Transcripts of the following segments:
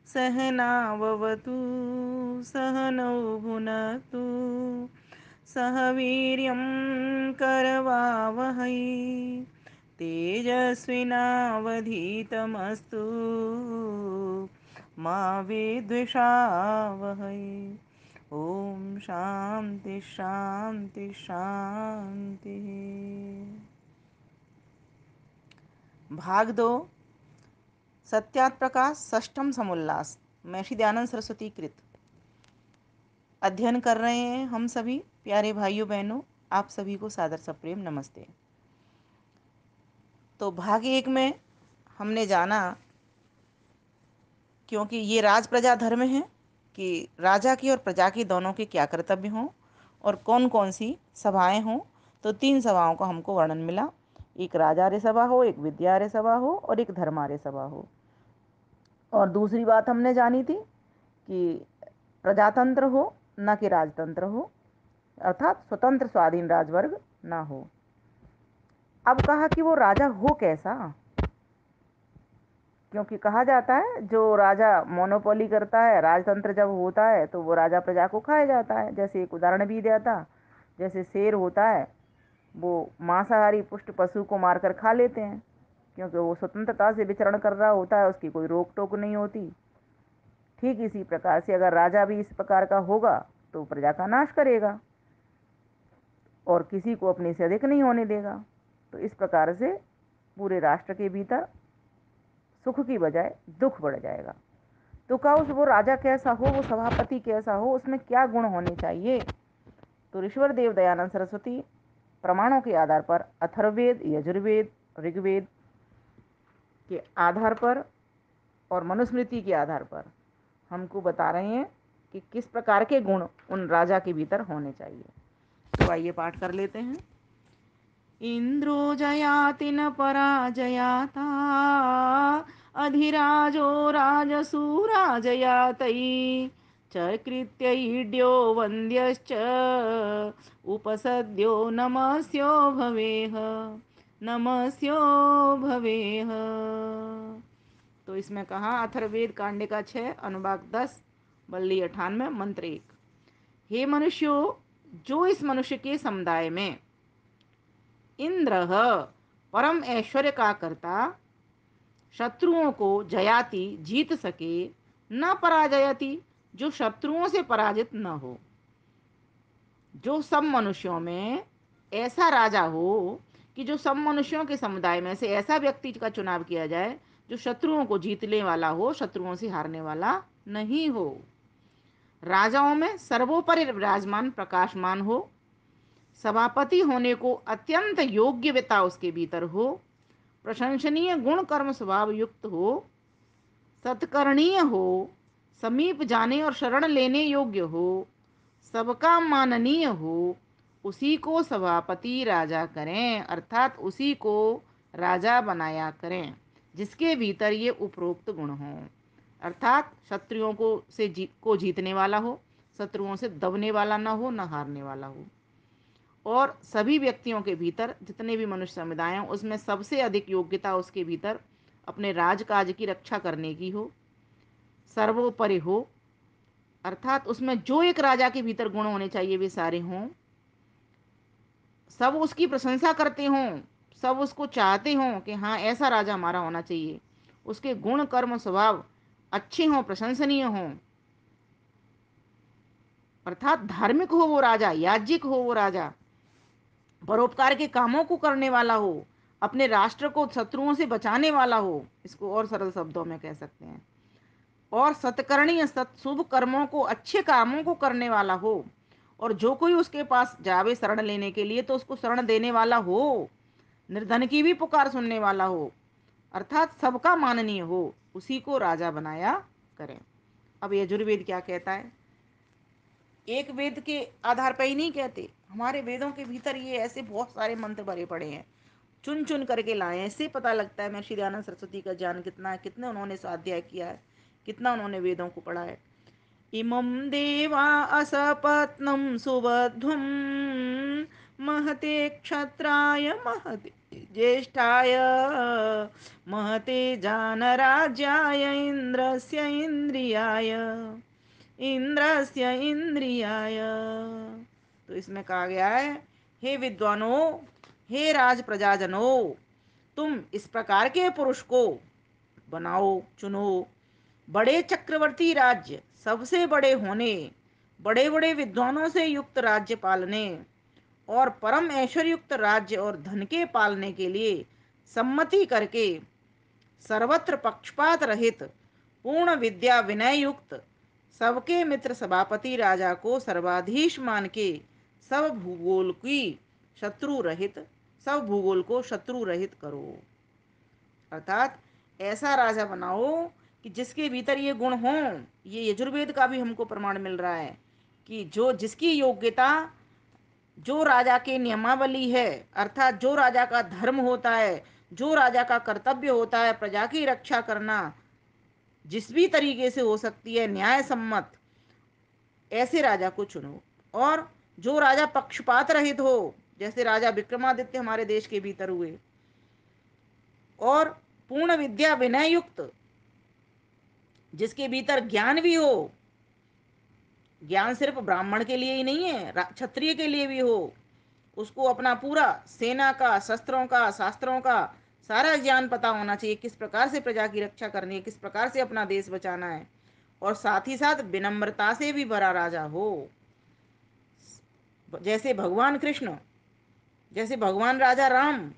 सहनाववतु सहनौ भुनक्तु सह वीर्यं करवावहै तेजस्विनावधीतमस्तु मा विद्विषावहै। ओम शांति शांति शांति। भाग दो सत्यात प्रकाश षष्ठम समुल्लास महर्षि दयानंद सरस्वती कृत। अध्ययन कर रहे हैं हम सभी प्यारे भाइयों बहनों, आप सभी को सादर सप्रेम नमस्ते। तो भाग एक में हमने जाना, क्योंकि ये राज प्रजा धर्म है कि राजा की और प्रजा की दोनों के क्या कर्तव्य हों और कौन कौन सी सभाएं हों। तो 3 सभाओं का हमको वर्णन मिला, एक राजार्य सभा हो, एक विद्यार्य सभा हो और एक धर्मार्य सभा हो। और दूसरी बात हमने जानी थी कि प्रजातंत्र हो न कि राजतंत्र हो, अर्थात स्वतंत्र स्वाधीन राजवर्ग ना हो। अब कहा कि वो राजा हो कैसा, क्योंकि कहा जाता है जो राजा मोनोपोली करता है, राजतंत्र जब होता है तो वो राजा प्रजा को खाया जाता है। जैसे एक उदाहरण भी दिया था, जैसे शेर होता है वो मांसाहारी पुष्ट पशु को मारकर खा लेते हैं, क्योंकि वो स्वतंत्रता से विचरण कर रहा होता है, उसकी कोई रोक टोक नहीं होती। ठीक इसी प्रकार से अगर राजा भी इस प्रकार का होगा तो प्रजा का नाश करेगा और किसी को अपने से अधिक नहीं होने देगा। तो इस प्रकार से पूरे राष्ट्र के भीतर सुख की बजाय दुख बढ़ जाएगा। तो कहा उस वो राजा कैसा हो, वो सभापति कैसा हो, उसमें क्या गुण होने चाहिए। तो ऋषिवर देव दयानंद सरस्वती प्रमाणों के आधार पर अथर्ववेद, यजुर्वेद, ऋग्वेद के आधार पर और मनुस्मृति के आधार पर हमको बता रहे हैं कि किस प्रकार के गुण उन राजा के भीतर होने चाहिए। तो आइए पाठ कर लेते हैं। इंद्रो जयाति न पराजयाता अधिराजो राजसूराजयातई चकृत्य ईड्यो वन्द्यश्च उपसद्यो नमस्यो भवेह नमस्यो भवेह। तो इसमें कहा अथर्ववेद कांडिका 6 अनुभाग 10 बल्ली 98 मंत्र 1। हे मनुष्यों, जो इस मनुष्य के समुदाय में इंद्र परम ऐश्वर्य का कर्ता शत्रुओं को जयाति जीत सके, न पराजयति जो शत्रुओं से पराजित न हो। जो सब मनुष्यों में ऐसा राजा हो कि जो सब मनुष्यों के समुदाय में से ऐसा व्यक्ति का चुनाव किया जाए जो शत्रुओं को जीतने वाला हो, शत्रुओं से हारने वाला नहीं हो। राजाओं में सर्वोपरि विराजमान प्रकाशमान हो, सभापति होने को अत्यंत योग्यता उसके भीतर हो, प्रशंसनीय गुण कर्म स्वभाव युक्त हो, सत्करणीय हो, समीप जाने और शरण लेने योग्य हो, सबका माननीय हो, उसी को सभापति राजा करें, अर्थात उसी को राजा बनाया करें जिसके भीतर ये उपरोक्त गुण हों। अर्थात शत्रुओं को जीतने वाला हो, शत्रुओं से दबने वाला ना हो, न हारने वाला हो। और सभी व्यक्तियों के भीतर जितने भी मनुष्य समुदाय हैं उसमें सबसे अधिक योग्यता उसके भीतर अपने राजकाज की रक्षा करने की हो, सर्वोपरि हो, अर्थात उसमें जो एक राजा के भीतर गुण होने चाहिए वे सारे हों, सब उसकी प्रशंसा करते हों, सब उसको चाहते हों कि हाँ ऐसा राजा हमारा होना चाहिए, उसके गुण कर्म स्वभाव अच्छे हों, प्रशंसनीय हों, अर्थात धार्मिक हो वो राजा, याज्ञिक हो वो राजा, परोपकार के कामों को करने वाला हो, अपने राष्ट्र को शत्रुओं से बचाने वाला हो, इसको और सरल शब्दों में कह सकते हैं, और सत्कर्णीय शुभ कर्मों को, अच्छे कामों को करने वाला हो, और जो कोई उसके पास जावे शरण लेने के लिए तो उसको शरण देने वाला हो, निर्धन की भी पुकार सुनने वाला हो, अर्थात सबका माननीय हो, उसी को राजा बनाया करें। अब यजुर्वेद क्या कहता है, एक वेद के आधार पर ही नहीं कहते, हमारे वेदों के भीतर ये ऐसे बहुत सारे मंत्र भरे पड़े हैं, चुन चुन करके लाए हैं। इससे पता लगता है महर्षि दयानंद सरस्वती का ज्ञान कितना है, कितने उन्होंने स्वाध्याय किया है, कितना उन्होंने वेदों को पढ़ा है। इमं देवा असपत्नं सुबध्वं महते क्षत्राय महते ज्येष्ठाय महते जानराज्याय इंद्रस्य इंद्रियाय इंद्रस्य इंद्रियाय। तो इसमें कहा गया है, हे विद्वानों, हे राज प्रजाजनों, तुम इस प्रकार के पुरुष को बनाओ, चुनो। बड़े चक्रवर्ती राज्य, सबसे बड़े होने, बड़े बड़े विद्वानों से युक्त राज्य पालने और परम ऐश्वर्युक्त राज्य और धन के पालने के लिए सम्मति करके सर्वत्र पक्षपात रहित पूर्ण विद्या विनय युक्त सबके मित्र सभापति राजा को सर्वाधीश मान के सब भूगोल की शत्रु रहित सब भूगोल को शत्रु रहित करो। अर्थात ऐसा राजा बनाओ कि जिसके भीतर ये गुण हो। ये यजुर्वेद का भी हमको प्रमाण मिल रहा है कि जो जिसकी योग्यता, जो राजा के नियमावली है, अर्थात जो राजा का धर्म होता है, जो राजा का कर्तव्य होता है प्रजा की रक्षा करना, जिस भी तरीके से हो सकती है न्याय सम्मत, ऐसे राजा को चुनो। और जो राजा पक्षपात रहित हो, जैसे राजा विक्रमादित्य हमारे देश के भीतर हुए, और पूर्ण विद्या विनय युक्त, जिसके भीतर ज्ञान भी हो। ज्ञान सिर्फ ब्राह्मण के लिए ही नहीं है, क्षत्रिय के लिए भी हो। उसको अपना पूरा सेना का, शस्त्रों का, शास्त्रों का सारा ज्ञान पता होना चाहिए, किस प्रकार से प्रजा की रक्षा करनी है, किस प्रकार से अपना देश बचाना है। और साथ ही साथ विनम्रता से भी भरा राजा हो। जैसे भगवान कृष्ण, जैसे भगवान राजा राम,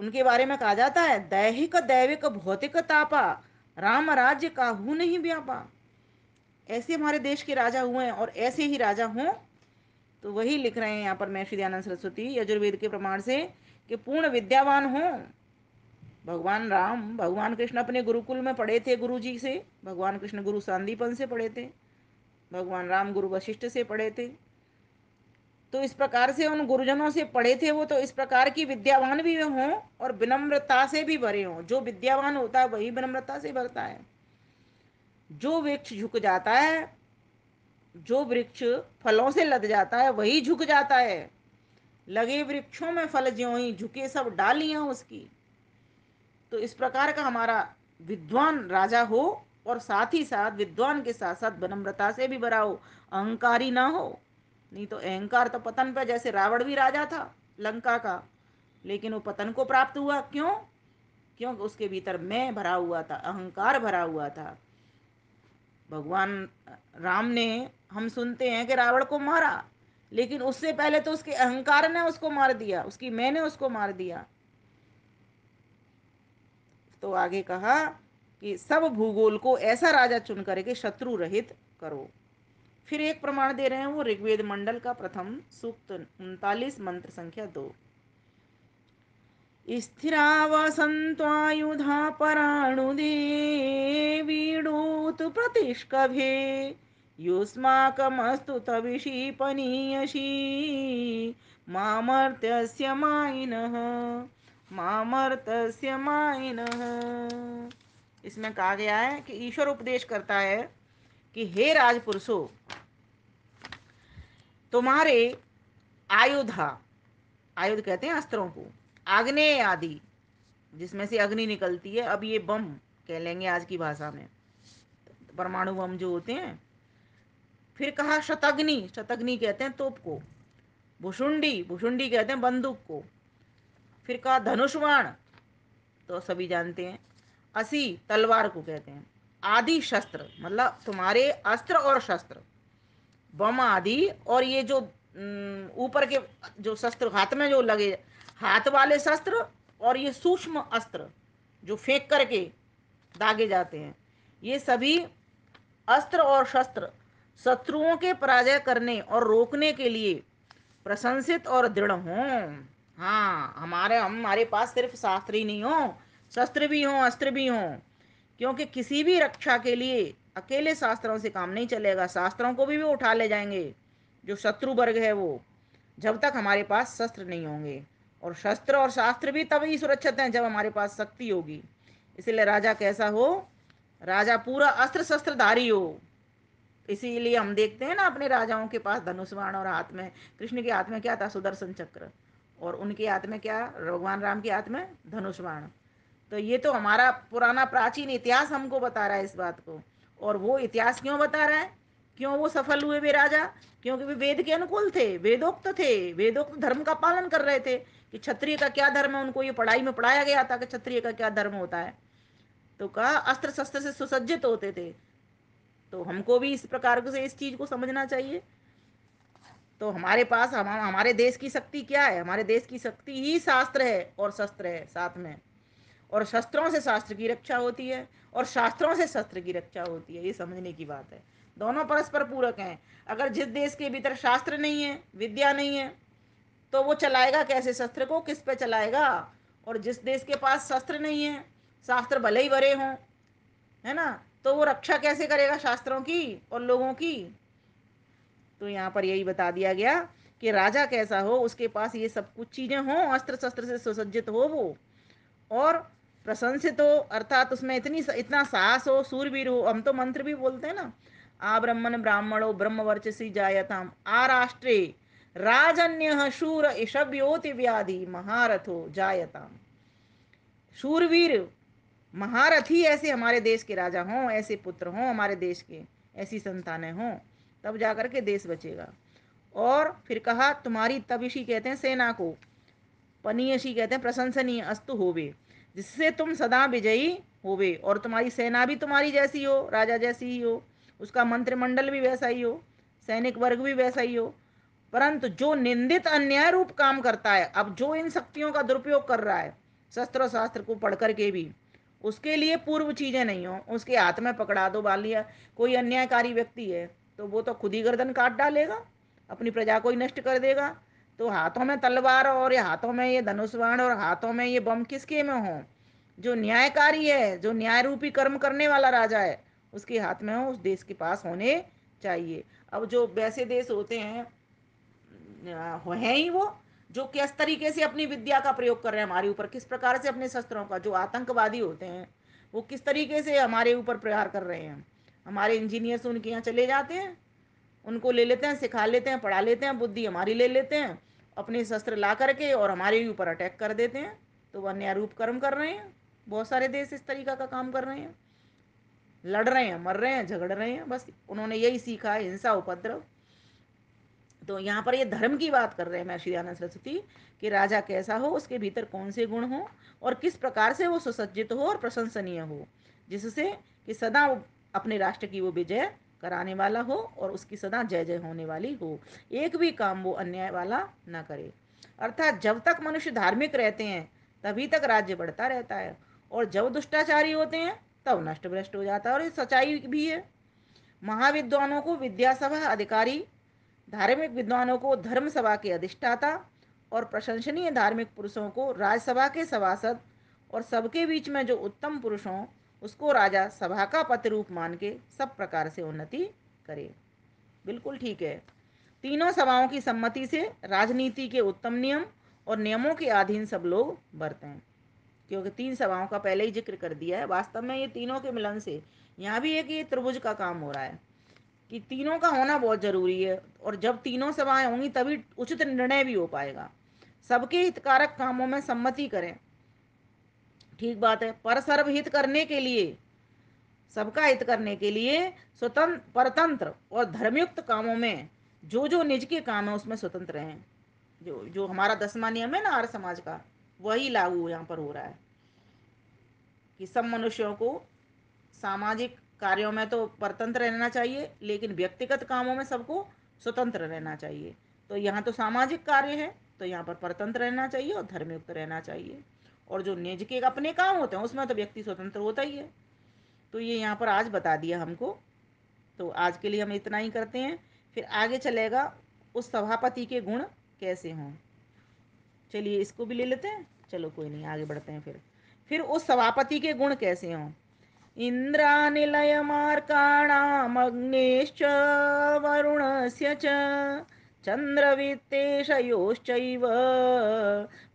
उनके बारे में कहा जाता है, दैहिक दैविक भौतिक तापा, राम राज्य काहू नहीं व्यापा। ऐसे हमारे देश के राजा हुए हैं, और ऐसे ही राजा हों। तो वही लिख रहे हैं यहाँ पर महर्षि दयानंद सरस्वती यजुर्वेद के प्रमाण से कि पूर्ण विद्यावान हो। भगवान राम, भगवान कृष्ण अपने गुरुकुल में पढ़े थे गुरु जी से। भगवान कृष्ण गुरु सांदीपन से पढ़े थे, भगवान राम गुरु वशिष्ठ से पढ़े थे। तो इस प्रकार से उन गुरुजनों से पढ़े थे वो, तो इस प्रकार की विद्यावान भी हों और विनम्रता से भी भरे हों। जो विद्यावान होता है वही विनम्रता से भरता है। जो वृक्ष झुक जाता है, जो वृक्ष फलों से लद जाता है वही झुक जाता है। लगे वृक्षों में फल ज्यों ही, झुके सब डालियां उसकी। तो इस प्रकार का हमारा विद्वान राजा हो, और साथ ही साथ विद्वान के साथ साथ विनम्रता से भी भरा हो, अहंकारी ना हो। नहीं तो अहंकार तो पतन पे, जैसे रावण भी राजा था लंका का, लेकिन वो पतन को प्राप्त हुआ। क्यों? क्योंकि उसके भीतर मैं भरा हुआ था, अहंकार भरा हुआ था। भगवान राम ने, हम सुनते हैं कि रावण को मारा, लेकिन उससे पहले तो उसके अहंकार ने उसको मार दिया, उसकी मैंने उसको मार दिया। तो आगे कहा कि सब भूगोल को ऐसा राजा चुन करके शत्रु रहित करो। फिर एक प्रमाण दे रहे हैं, वो ऋग्वेद मंडल का प्रथम सूक्त 39 मंत्र संख्या 2। स्थिरावसन्त्वायुधा पराणुदेवीडूत प्रतिष्कभे युष्माकमस्तु तविषि पनीयसी मामर्त्यस्य मायिनः मामर्त्यस्य मायिनः। इसमें कहा गया है कि ईश्वर उपदेश करता है कि हे राजपुरुषों, तुम्हारे आयुधा, आयुध कहते हैं अस्त्रों को, आग्नेय आदि, जिसमें से अग्नि निकलती है। अब ये बम कह लेंगे आज की भाषा में, परमाणु बम जो होते हैं। फिर कहा शतग्नि, शतग्नि कहते हैं तोप को। भुषुंडी, भुषुंडी कहते हैं बंदूक को। फिर कहा धनुष्वाण, तो सभी जानते हैं। असी, तलवार को कहते हैं। आदि शस्त्र, मतलब तुम्हारे अस्त्र और शस्त्र, बम आदि। और ये जो ऊपर के जो शस्त्र हाथ में जो लगे, हाथ वाले शस्त्र, और ये सूक्ष्म अस्त्र जो फेंक करके दागे जाते हैं, ये सभी अस्त्र और शस्त्र शत्रुओं के पराजय करने और रोकने के लिए प्रशंसित और दृढ़ हों। हाँ, हमारे पास सिर्फ शास्त्र ही नहीं हो, शस्त्र भी हों, अस्त्र भी हों। क्योंकि किसी भी रक्षा के लिए अकेले शास्त्रों से काम नहीं चलेगा। शास्त्रों को भी वो उठा ले जाएंगे, जो शत्रु वर्ग है वो, जब तक हमारे पास शस्त्र नहीं होंगे। और शस्त्र और शास्त्र भी तभी सुरक्षित हैं जब हमारे पास शक्ति होगी। इसलिए राजा कैसा हो? राजा पूरा अस्त्र शस्त्रधारी हो। इसीलिए हम देखते हैं ना अपने राजाओं के पास धनुष बाण और हाथ में, कृष्ण के हाथ में क्या था, सुदर्शन चक्र, और उनके हाथ में क्या, भगवान राम के हाथ में धनुष बाण। तो ये तो हमारा पुराना प्राचीन इतिहास हमको बता रहा है इस बात को। और वो इतिहास क्यों बता रहा है, क्यों वो सफल हुए वे राजा, क्योंकि वे वेद के अनुकूल थे, वेदोक्त थे, वेदोक्त धर्म का पालन कर रहे थे कि क्षत्रिय का क्या धर्म है। उनको ये पढ़ाई में पढ़ाया गया था कि क्षत्रिय का क्या धर्म होता है। तो कहा अस्त्र शस्त्र से सुसज्जित होते थे। तो हमको भी इस प्रकार से इस चीज को समझना चाहिए। तो हमारे पास हमारे देश की शक्ति क्या है, हमारे देश की शक्ति ही शास्त्र है और शस्त्र है साथ में। और शस्त्रों से शास्त्र की रक्षा होती है और शास्त्रों से शस्त्र की रक्षा होती है, ये समझने की बात है। दोनों परस्पर पूरक हैं। अगर जिस देश के भीतर शास्त्र नहीं है, विद्या नहीं है, तो वो चलाएगा कैसे शस्त्र को, किस पे चलाएगा। और जिस देश के पास शस्त्र नहीं है, शास्त्र भले ही बड़े हों, है ना, तो वो रक्षा कैसे करेगा शास्त्रों की और लोगों की। तो यहाँ पर यही बता दिया गया कि राजा कैसा हो, उसके पास ये सब कुछ चीजें हों, अस्त्र शस्त्र से सुसज्जित हो वो, और प्रशंसित हो, अर्थात उसमें इतना साहस हो, सूरवीर हो। हम तो मंत्र भी बोलते हैं ना, आ ब्रह्मण ब्राह्मणो ब्रह्म वर्चसी जायताम, आ राष्ट्रे राजन्य शूर ईशव्योति व्याधि महारथो जायताम। शूरवीर महारथी ऐसे हमारे देश के राजा हों, ऐसे पुत्र हों हमारे देश के, ऐसी संतानें हों, तब जाकर के देश बचेगा। और फिर कहा तुम्हारी तबिशी कहते हैं सेना को, पनीयशी कहते हैं प्रशंसनीय अस्तु होवे, जिससे तुम सदा विजयी होवे, और तुम्हारी सेना भी तुम्हारी जैसी हो, राजा जैसी ही हो, उसका मंत्रिमंडल भी वैसा ही हो, सैनिक वर्ग भी वैसा ही हो। परंतु जो निंदित अन्याय रूप काम करता है, अब जो इन शक्तियों का दुरुपयोग कर रहा है शस्त्र शास्त्र को पढ़ करके भी, उसके लिए पूर्व चीजें नहीं हो, उसके हाथ में पकड़ा दो बाल लिया, कोई अन्यायकारी व्यक्ति है तो वो तो खुद ही गर्दन काट डालेगा, अपनी प्रजा को ही नष्ट कर देगा। तो हाथों में तलवार और ये हाथों में ये धनुष बाण और हाथों में ये बम किसके में हो, जो न्यायकारी है, जो न्याय रूपी कर्म करने वाला राजा है, उसके हाथ में हो, उस देश के पास होने चाहिए। अब जो वैसे देश होते हैं हैं ही वो, जो किस तरीके से अपनी विद्या का प्रयोग कर रहे हैं हमारे ऊपर, किस प्रकार से अपने शस्त्रों का, जो आतंकवादी होते हैं वो किस तरीके से हमारे ऊपर प्रहार कर रहे हैं। हमारे इंजीनियर्स उनके यहाँ चले जाते हैं, उनको ले लेते हैं, सिखा लेते हैं, पढ़ा लेते हैं, बुद्धि हमारी ले लेते हैं, अपने शस्त्र ला करके और हमारे ऊपर अटैक कर देते हैं। तो वह अन्यारूप कर्म कर रहे हैं, बहुत सारे देश इस तरीका का काम कर रहे हैं, लड़ रहे हैं, मर रहे हैं, झगड़ रहे हैं, बस उन्होंने यही सीखा है, हिंसा उपद्रव। तो यहाँ पर ये धर्म की बात कर रहे हैं महर्षि दयानंद सरस्वती, कि राजा कैसा हो, उसके भीतर कौन से गुण हो, और किस प्रकार से वो सुसज्जित हो और प्रशंसनीय हो, जिससे कि सदा अपने राष्ट्र की वो विजय कराने वाला हो और उसकी सदा जय जय होने वाली हो, एक भी काम वो अन्याय वाला ना करे। अर्थात जब तक मनुष्य धार्मिक रहते हैं तभी तक राज्य बढ़ता रहता है, और जब दुष्टाचारी होते हैं तब नष्ट भ्रष्ट हो जाता है। और ये सच्चाई भी है। महाविद्वानों को विद्यासभा अधिकारी, धार्मिक विद्वानों को धर्म सभा के अधिष्ठाता, और प्रशंसनीय धार्मिक पुरुषों को राजसभा के सभासद, और सबके बीच में जो उत्तम पुरुष हों उसको राजा सभा का पति रूप मान के सब प्रकार से उन्नति करे। बिल्कुल ठीक है। तीनों सभाओं की सम्मति से राजनीति के उत्तम नियम और नियमों के अधीन सब लोग बरतें, क्योंकि तीन सभाओं का पहले ही जिक्र कर दिया है। वास्तव में ये तीनों के मिलन से यहाँ भी एक ये त्रिभुज का काम हो रहा है कि तीनों का होना बहुत जरूरी है, और जब तीनों सभाएं होंगी तभी उचित निर्णय भी हो पाएगा। सबके हितकारक कामों में सम्मति करें, ठीक बात है, पर सर्वहित करने के लिए, सबका हित करने के लिए स्वतंत्र परतंत्र और धर्मयुक्त कामों में जो जो निज के काम है उसमें स्वतंत्र हैं। जो जो हमारा 10वां नियम है ना आर्य समाज का, वही लागू यहाँ पर हो रहा है कि सब मनुष्यों को सामाजिक कार्यों में तो परतंत्र रहना चाहिए, लेकिन व्यक्तिगत कामों में सबको स्वतंत्र रहना चाहिए। तो यहाँ तो सामाजिक कार्य है तो यहाँ पर परतंत्र रहना चाहिए और धर्मयुक्त रहना चाहिए। और जो निज के अपने काम होते हैं उसमें तो व्यक्ति स्वतंत्र होता ही है। तो ये यहाँ पर आज बता दिया हमको। तो आज के लिए हम इतना ही करते हैं, फिर आगे चलेगा उस सभापति के गुण कैसे हों। चलिए इसको भी ले लेते हैं, चलो कोई नहीं, आगे बढ़ते हैं। फिर उस सभापति के गुण कैसे हों। इन्द्रानिलयमार्काणामग्नेश्च वरुणस्य च चन्द्रवित्तेशयोश्चैव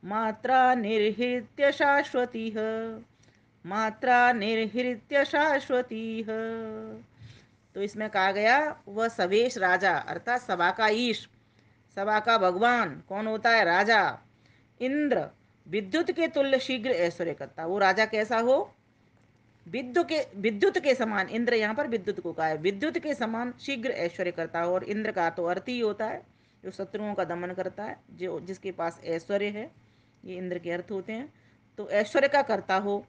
मात्रा निर्हृत्य शाश्वतीः, मात्रा निर्हृत्य शाश्वतीः। तो इसमें कहा गया वह सवेश राजा अर्थात सभा का ईश, सभा का भगवान कौन होता है? राजा। इंद्र विद्युत के तुल्य शीघ्र ऐश्वर्य करता। वो राजा कैसा हो? विद्युत के समान। इंद्र यहाँ पर विद्युत को कहा है, विद्युत के समान शीघ्र ऐश्वर्य करता है। और इंद्र का तो अर्थ ही होता है जो शत्रुओं का दमन करता है, जो जिसके पास ऐश्वर्य है, ये इंद्र के अर्थ होते हैं। तो ऐश्वर्य का करता हो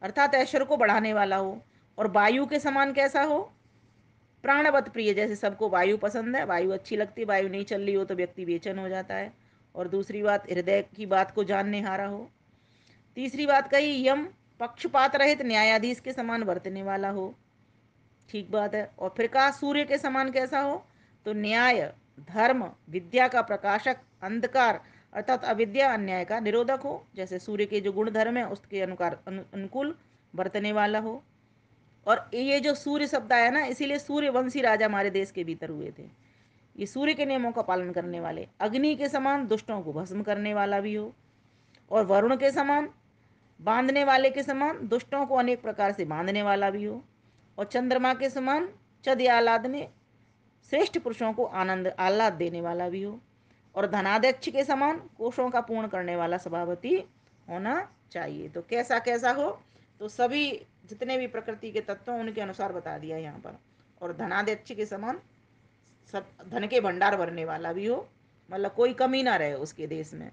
अर्थात ऐश्वर्य को बढ़ाने वाला हो। और वायु के समान कैसा हो? प्राणवत प्रिय, जैसे सबको वायु पसंद है, वायु अच्छी लगती है, वायु नहीं चल रही हो तो व्यक्ति बेचैन हो जाता है। और दूसरी बात, हृदय की बात को जानने हारा हो। तीसरी बात कही, यम पक्षपात रहित न्यायाधीश के समान बरतने वाला हो। ठीक बात है। और फिर कहा सूर्य के समान कैसा हो? तो न्याय, धर्म, विद्या का प्रकाशक, अंधकार अर्थात अविद्या अन्याय का निरोधक हो। जैसे सूर्य के जो गुण धर्म है उसके अनुकूल बरतने वाला हो। और ये जो सूर्य शब्द आया ना, इसीलिए सूर्यवंशी राजा हमारे देश के भीतर हुए थे। ये सूर्य के नियमों का पालन करने वाले, अग्नि के समान दुष्टों को भस्म करने वाला भी हो। और वरुण के समान, बांधने वाले के समान, दुष्टों को अनेक प्रकार से बांधने वाला भी हो। और चंद्रमा के समान चद आह्लादने, श्रेष्ठ पुरुषों को आनंद आह्लाद देने वाला भी हो। और धनाध्यक्ष के समान कोषों का पूर्ण करने वाला सभापति होना चाहिए। तो कैसा कैसा हो? तो सभी जितने भी प्रकृति के तत्व हैं उनके अनुसार बता दिया यहाँ पर। और धनाध्यक्ष के समान सब धन के भंडार भरने वाला भी हो, मतलब कोई कमी ना रहे उसके देश में।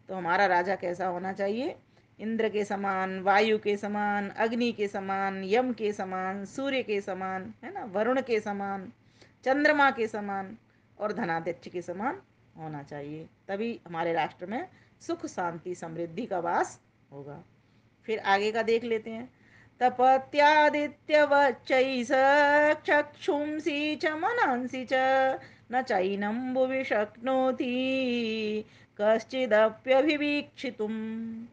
तो हमारा राजा कैसा होना चाहिए? इंद्र के समान, वायु के समान, अग्नि के समान, यम के समान, सूर्य के समान, है ना, वरुण के समान, चंद्रमा के समान और धनाध्यक्ष के समान होना चाहिए। तभी हमारे राष्ट्र में सुख शांति समृद्धि का वास होगा। फिर आगे का देख लेते हैं। तपत्यादित्यवच्चैष चक्षुंसि च मनांसि च न चैनं भुवि शक्नोति कश्चिदप्यभिवीक्षितुम्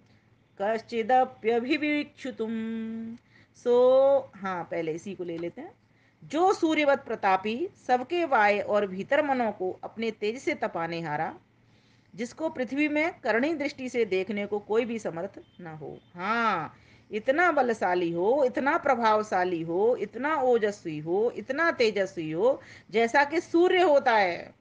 कश्चिदप्यभिवीक्षितुम्। सो हाँ, पहले इसी को ले लेते हैं। जो सूर्यवत प्रतापी, सबके वाय और भीतर मनों को अपने तेज से तपाने हारा, जिसको पृथ्वी में करणी दृष्टि से देखने को कोई भी समर्थ न हो। हाँ, इतना बलशाली हो, इतना प्रभावशाली हो, इतना ओजस्वी हो, इतना तेजस्वी हो, जैसा कि सूर्य होता है।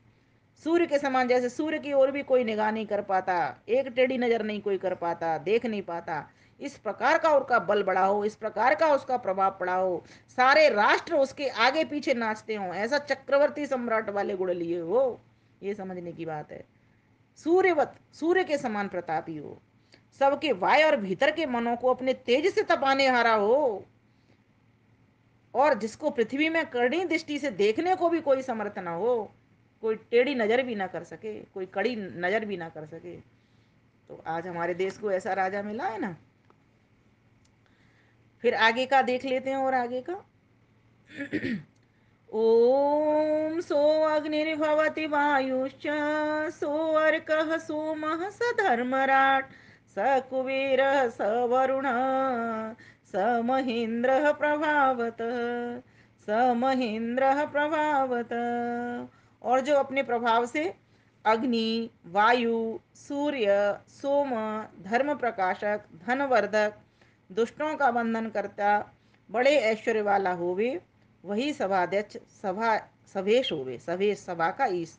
सूर्य के समान, जैसे सूर्य की ओर भी कोई निगाह नहीं कर पाता, एक टेढ़ी नजर नहीं कोई कर पाता, देख नहीं पाता, इस प्रकार का उसका बल बढ़ा हो, इस प्रकार का उसका प्रभाव पड़ा हो, सारे राष्ट्र उसके आगे पीछे नाचते हो, ऐसा चक्रवर्ती सम्राट वाले गुण लिए हो, ये समझने की बात है। सूर्यवत, सूर्य के समान प्रतापी हो, सबके वाय और भीतर के मनों को अपने तेज से तपाने हारा हो, और जिसको पृथ्वी में करनी दृष्टि से देखने को भी कोई समर्थ ना हो, कोई टेढ़ी नजर भी ना कर सके, कोई कड़ी नजर भी ना कर सके। तो आज हमारे देश को ऐसा राजा मिला है ना। फिर आगे का देख लेते हैं। और आगे का ओम सो अग्निर्भवति वायुश्च सो अर्कः सोमः स धर्मराट स कुबेरः स वरुणः स महेन्द्रः प्रभावत स महेन्द्रः प्रभावत। और जो अपने प्रभाव से अग्नि, वायु, सूर्य, सोम, धर्म प्रकाशक, धनवर्धक, दुष्टों का बंधन करता, बड़े ऐश्वर्य वाला होवे, वही सभाध्यक्ष, सभा सभेश होवे। सभेश सभा का ईश,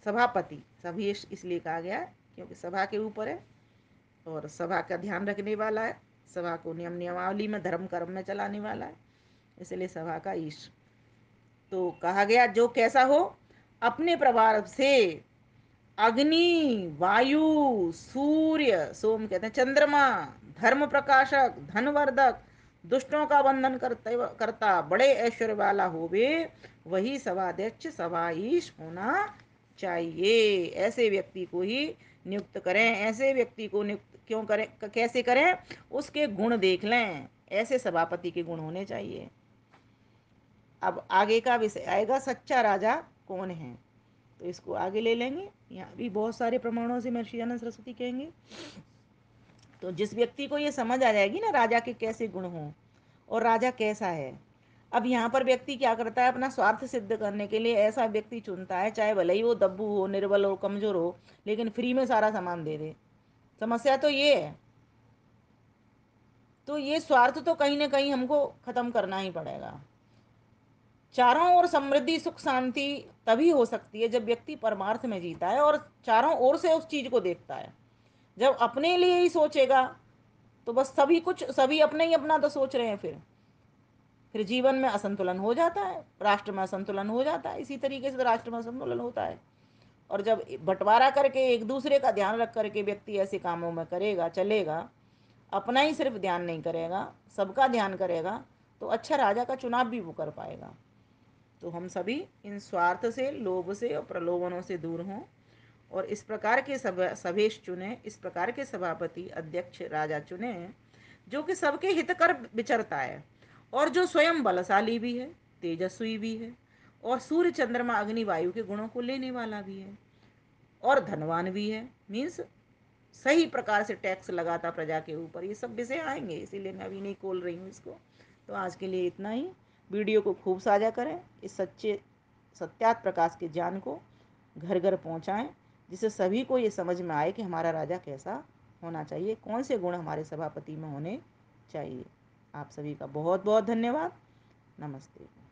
सभापति। सभेश इसलिए कहा गया क्योंकि सभा के ऊपर है और सभा का ध्यान रखने वाला है, सभा को नियम नियमावली में, धर्म कर्म में चलाने वाला है, इसलिए सभा का ईश। तो कहा गया जो कैसा हो? अपने प्रभाव से अग्नि, वायु, सूर्य, सोम कहते हैं, चंद्रमा, धर्म प्रकाशक, धनवर्धक, दुष्टों का बंधन करता, बड़े ऐश्वर्य वाला होवे, वही सभाध्यक्ष, सभाईश होना चाहिए। ऐसे व्यक्ति को ही नियुक्त करें। ऐसे व्यक्ति को नियुक्त क्यों करें, कैसे करें? उसके गुण देख लें, ऐसे सभापति के गुण होने चाहिए। अब आगे का विषय आएगा, सच्चा राजा कौन है, तो इसको आगे ले लेंगे। यहाँ भी बहुत सारे प्रमाणों से महर्षि दयानंद सरस्वती कहेंगे। तो जिस व्यक्ति को ये समझ आ जाएगी ना राजा के कैसे गुण हों और राजा कैसा है। अब यहाँ पर व्यक्ति क्या करता है, अपना स्वार्थ सिद्ध करने के लिए ऐसा व्यक्ति चुनता है, चाहे भले ही वो दब्बू हो, निर्बल हो, कमजोर हो, लेकिन फ्री में सारा सामान दे दे। समस्या तो ये है। तो ये स्वार्थ तो कहीं ना कहीं हमको खत्म करना ही पड़ेगा। चारों ओर समृद्धि सुख शांति तभी हो सकती है जब व्यक्ति परमार्थ में जीता है और चारों ओर से उस चीज को देखता है। जब अपने लिए ही सोचेगा तो बस सभी कुछ, सभी अपने ही अपना तो सोच रहे हैं, फिर जीवन में असंतुलन हो जाता है, राष्ट्र में असंतुलन हो जाता है। इसी तरीके से तो राष्ट्र में असंतुलन होता है। और जब बंटवारा करके एक दूसरे का ध्यान रख करके व्यक्ति ऐसे कामों में करेगा, चलेगा, अपना ही सिर्फ ध्यान नहीं करेगा, सबका ध्यान करेगा, तो अच्छा राजा का चुनाव भी वो कर पाएगा। तो हम सभी इन स्वार्थ से, लोभ से और प्रलोभनों से दूर हों और इस प्रकार के सभेश चुने, इस प्रकार के सभापति अध्यक्ष राजा चुने जो कि सबके हित कर विचरता है और जो स्वयं बलशाली भी है, तेजस्वी भी है और सूर्य चंद्रमा अग्नि वायु के गुणों को लेने वाला भी है और धनवान भी है। मीन्स सही प्रकार से टैक्स लगाता प्रजा के ऊपर। ये सब विषय आएंगे, इसीलिए मैं अभी नहीं खोल रही हूँ इसको। तो आज के लिए इतना ही। वीडियो को खूब साझा करें, इस सच्चे सत्यात प्रकाश के ज्ञान को घर घर पहुँचाएँ, जिससे सभी को ये समझ में आए कि हमारा राजा कैसा होना चाहिए, कौन से गुण हमारे सभापति में होने चाहिए। आप सभी का बहुत बहुत धन्यवाद। नमस्ते।